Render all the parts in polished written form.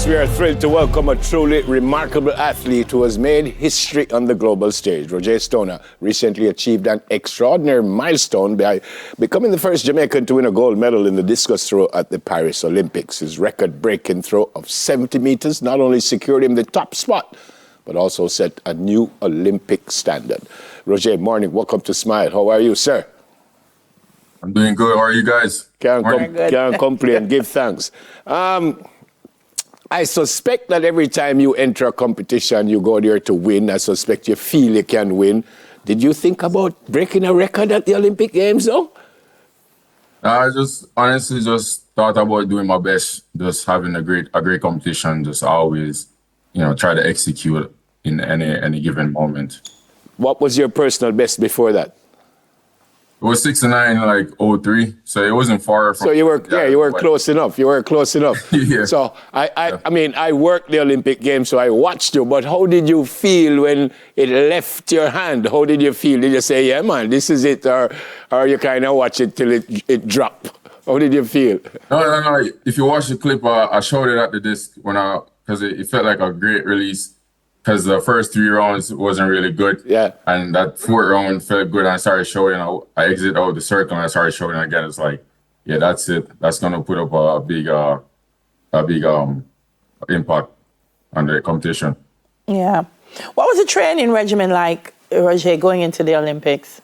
Unorthodox, we are thrilled to welcome a truly remarkable athlete who has made history on the global stage. Roje Stona recently achieved an extraordinary milestone by becoming the first Jamaican to win a gold medal in the discus throw at the Paris Olympics. His record-breaking throw of 70 meters not only secured him the top spot, but also set a new Olympic standard. Roje, morning. Welcome to Smile. How are you, sir? I'm doing good. How are you guys? Can't complain. Give thanks. I suspect that every time you enter a competition, you go there to win. I suspect you feel you can win. Did you think about breaking a record at the Olympic Games, though? I honestly thought about doing my best, just having a great competition, just always, try to execute in any given moment. What was your personal best before that? It was 6'9", like 03, so it wasn't far from. So you were close enough. You were close enough. Yeah. So I mean, I worked the Olympic Games, so I watched you. But how did you feel when it left your hand? How did you feel? Did you say, "Yeah, man, this is it," or you kind of watch it till it dropped? How did you feel? No. If you watch the clip, I showed it at the disc because it felt like a great release. Because the first 3 rounds wasn't really good. Yeah. And that 4th round felt good. And I started showing. I exited out the circle and I started showing again. It's like, yeah, that's it. That's gonna put up a big impact on the competition. Yeah. What was the training regimen like, Roje, going into the Olympics?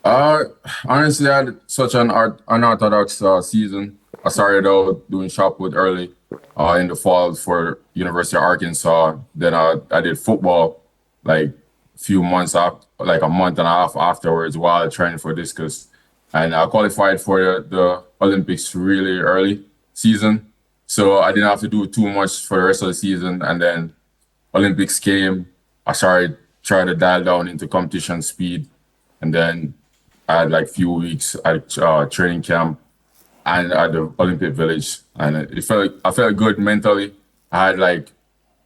Honestly, I had such an unorthodox season. I started out doing shot put early in the fall for University of Arkansas. Then I did football like a few months after, like a month and a half afterwards while training for discus. And I qualified for the Olympics really early season. So I didn't have to do too much for the rest of the season. And then Olympics came. I started trying to dial down into competition speed. And then I had like a few weeks at training camp and at the Olympic Village, and I felt good mentally. I had like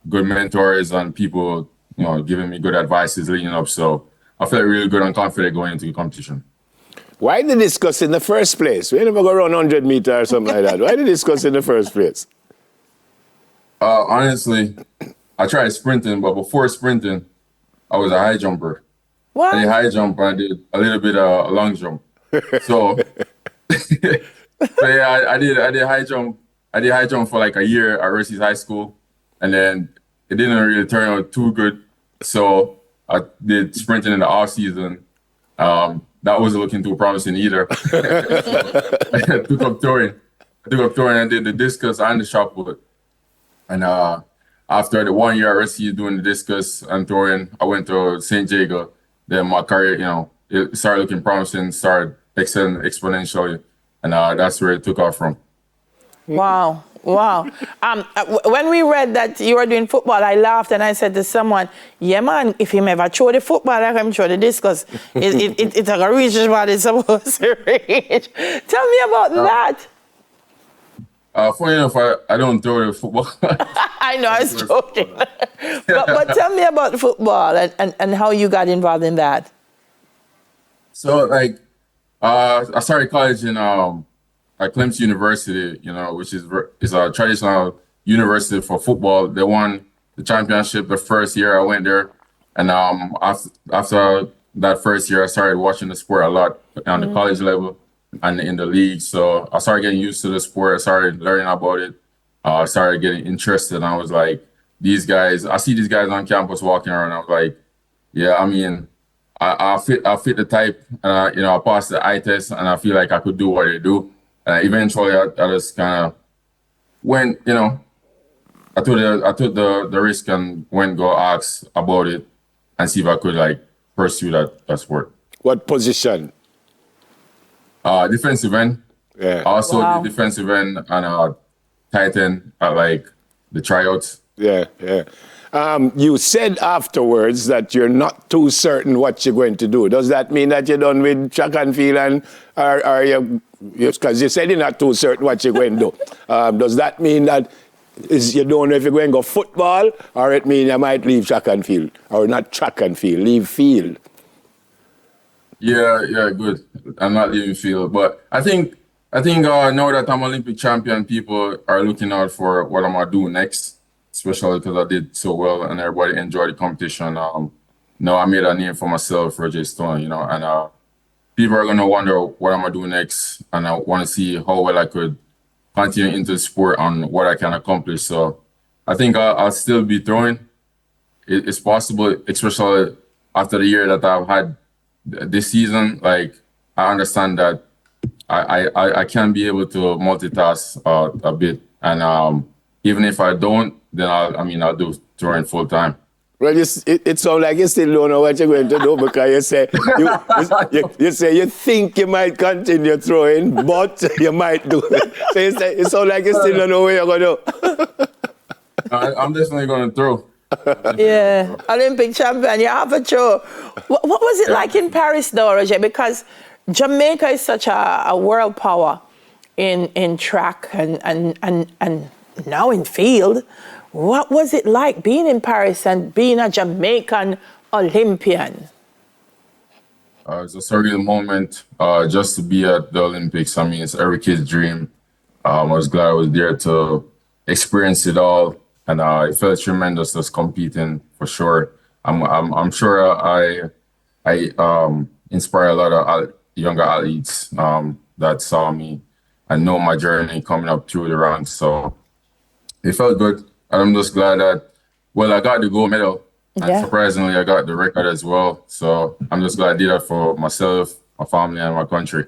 good mentors and people, giving me good advices leading up. So I felt really good and confident going into the competition. Why the discus in the first place? We never go around 100 meters or something like that. Why the discus in the first place? Honestly, I tried sprinting, but before sprinting, I was a high jumper. What? I did high jump and I did a little bit of long jump. So. So yeah, I did high jump. I did high jump for like a year at Rosie's High School, and then it didn't really turn out too good. So I did sprinting in the off season. That wasn't looking too promising either. I took up throwing and did the discus and the shot put. And after the 1 year at Rosie doing the discus and throwing, I went to St. Jago. Then my career, it started looking promising, started excelling exponentially. And that's where it took off from. Wow. When we read that you were doing football, I laughed and I said to someone, yeah, man, if him ever throw the football, like him throw the discus, it's like a reach what it's supposed to reach. Tell me about that. Funny enough, I don't throw the football. I know, I was joking. but tell me about the football and how you got involved in that. So, I started college in at Clemson University, which is a traditional university for football. They won the championship the first year I went there, and after that first year, I started watching the sport a lot on the college level and in the league. So I started getting used to the sport. I started learning about it. I started getting interested, and I was like, these guys. I see these guys on campus walking around. I was like, yeah, I mean. I fit the type, and I passed the eye test, and I feel like I could do what they do. Eventually, I just kind of went, I took the risk and went go ask about it and see if I could pursue that sport. What position? Defensive end. Yeah. Also the defensive end and tight end at the tryouts. Yeah. You said afterwards that you're not too certain what you're going to do. Does that mean that you're done with track and field, and are you? Because you said you're not too certain what you're going to do. Does that mean that you don't know if you're going to go football, or it means you might leave track and field, or not track and field, leave field? Yeah, good. I'm not leaving field, but I think I think now that I'm Olympic champion, people are looking out for what I'm gonna do next, especially because I did so well and everybody enjoyed the competition. Now I made a name for myself, Roje Stona, you know, and people are gonna wonder what I'm gonna do next, and I want to see how well I could continue into the sport and what I can accomplish. So I think I'll still be throwing. It's possible, especially after the year that I've had this season. Like I understand that I can be able to multitask a bit, and even if I don't, then I'll do throwing full time. Well, it sounds like you still don't know what you're going to do because you say you think you might continue throwing, but you might do it. So it sounds like you still don't know what you're going to do. I'm definitely going to throw. Yeah, Olympic champion, you have a throw. What was it like in Paris, though, Roje? Because Jamaica is such a world power in track and now in field. What was it like being in Paris and being a Jamaican Olympian? It's a surreal moment just to be at the Olympics. I mean, it's every kid's dream. I was glad I was there to experience it all, and it felt tremendous just competing for sure. I'm sure I inspire a lot of younger athletes that saw me and know my journey coming up through the ranks. So it felt good. And I'm just glad that, well, I got the gold medal. And surprisingly, I got the record as well. So I'm just glad I did that for myself, my family, and my country.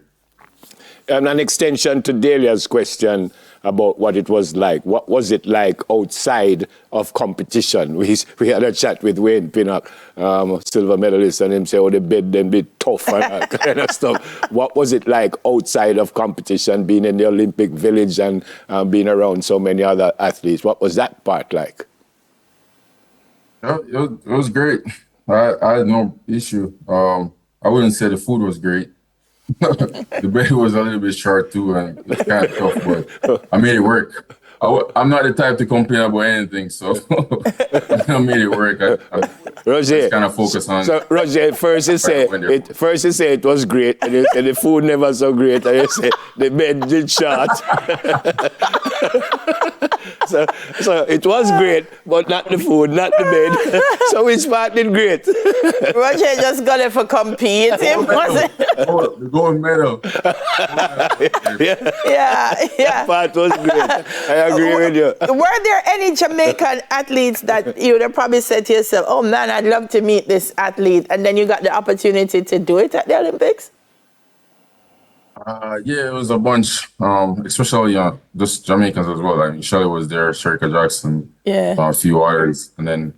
And an extension to Delia's question about what it was like. What was it like outside of competition? We had a chat with Wayne Pinnock, silver medalist, and him say, oh, the bed them be tough and that kind of stuff. What was it like outside of competition, being in the Olympic Village and being around so many other athletes? What was that part like? It was great. I had no issue. I wouldn't say the food was great. The bed was a little bit short too, and it's kind of tough, but I made it work. I'm not the type to complain about anything, so I made it work. I kind of focus on. So Roje, first you say it was great, and you say the food never so great, and you say the bed did short. So it was great, but not the food, not the bed. So which part did great? Roje just got it for competing, wasn't it? The gold medal. Yeah. That part was great. I agree with you. Were there any Jamaican athletes that you would have probably said to yourself, oh man, I'd love to meet this athlete, and then you got the opportunity to do it at the Olympics? Yeah, it was a bunch, especially just Jamaicans as well. I mean, Shelley was there, Sherika Jackson, a few others, and then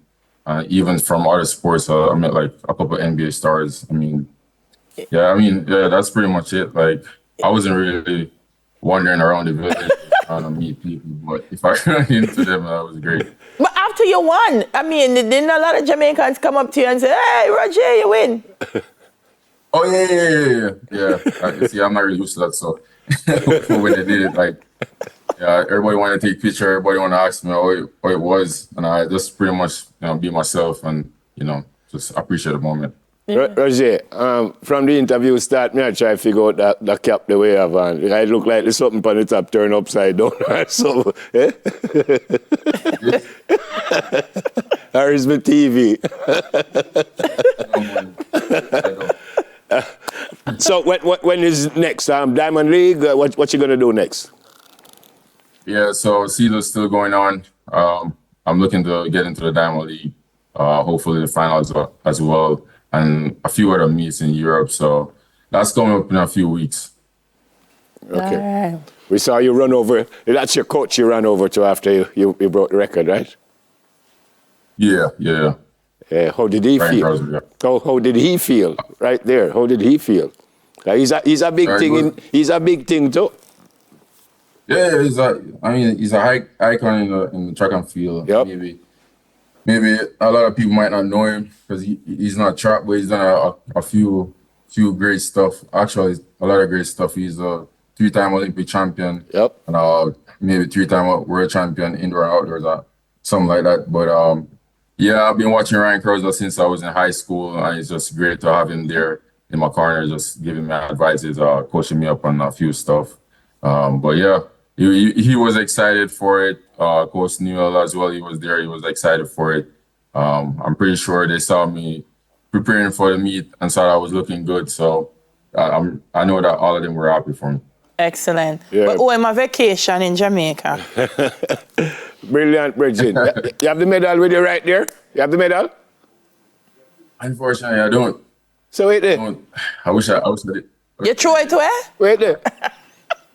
even from other sports, I met like a couple of NBA stars. That's pretty much it. Like, I wasn't really wandering around the village trying to meet people, but if I ran into them, that was great. But after you won, I mean, didn't a lot of Jamaicans come up to you and say, hey, Roje, you win? Oh, yeah. See, I'm not really used to that, so when they did it, everybody wanted to take a picture, everybody wanted to ask me how it was, and I just pretty much, be myself and, just appreciate the moment. Roje, from the interview start, I try to figure out that cap the way I have on. It look like there's something on the top turned upside down or something. Or is my TV? So when is next? Diamond League? What you gonna do next? Yeah, so season's still going on. I'm looking to get into the Diamond League. Hopefully the finals as well, and a few other meets in Europe. So that's coming up in a few weeks. Okay. Right. We saw you run over. That's your coach you ran over to after you broke the record, right? Yeah. How did he feel? How did he feel right there? How did he feel? He's a big thing. He's a big thing too. Yeah, he's a icon in the track and field. Yep. Maybe a lot of people might not know him because he's not track, but he's done a few great stuff. Actually, a lot of great stuff. He's a 3-time Olympic champion. Yep. And maybe 3-time world champion indoor and outdoors, something like that. But I've been watching Ryan Crowder since I was in high school, and it's just great to have him there in my corner, just giving me advices, coaching me up on a few stuff. But yeah, he was excited for it. Coach Newell as well. He was there. He was excited for it. I'm pretty sure they saw me preparing for the meet and saw I was looking good. So I know that all of them were happy for me. Excellent. Yeah. But oh, I'm on vacation in Jamaica. Brilliant, Bridget. You have the medal with you right there? You have the medal? Unfortunately, I don't. So wait there. I wish I did. You throw it where? Wait there.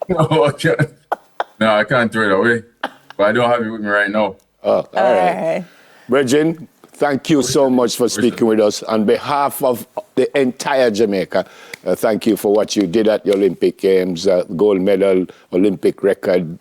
No, I can't. No, I can't throw it away. But I don't have it with me right now. Oh, all right. Bridget, thank you so much for speaking with us. On behalf of the entire Jamaica, thank you for what you did at the Olympic Games, gold medal, Olympic record.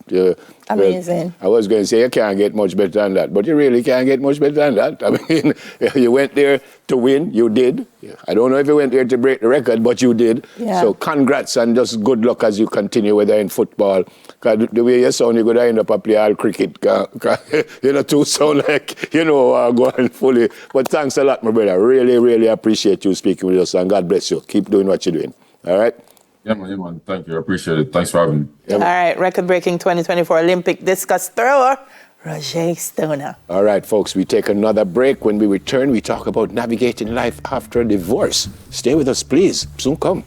Amazing. I was going to say you can't get much better than that, but you really can't get much better than that. I mean, you went there to win, you did. I don't know if you went there to break the record, but you did. Yeah. So congrats and just good luck as you continue, whether in football. Because the way you sound, you're going to end up a play all cricket. You know, too sound like, you know, going fully. But thanks a lot, my brother. Really, really appreciate you speaking with us, and God bless you. Keep doing what you're doing. All right? Yeah, man. Thank you. I appreciate it. Thanks for having me. Yeah, All right, record-breaking 2024 Olympic discus thrower, Roje Stona. All right, folks, we take another break. When we return, we talk about navigating life after a divorce. Stay with us, please. Soon come.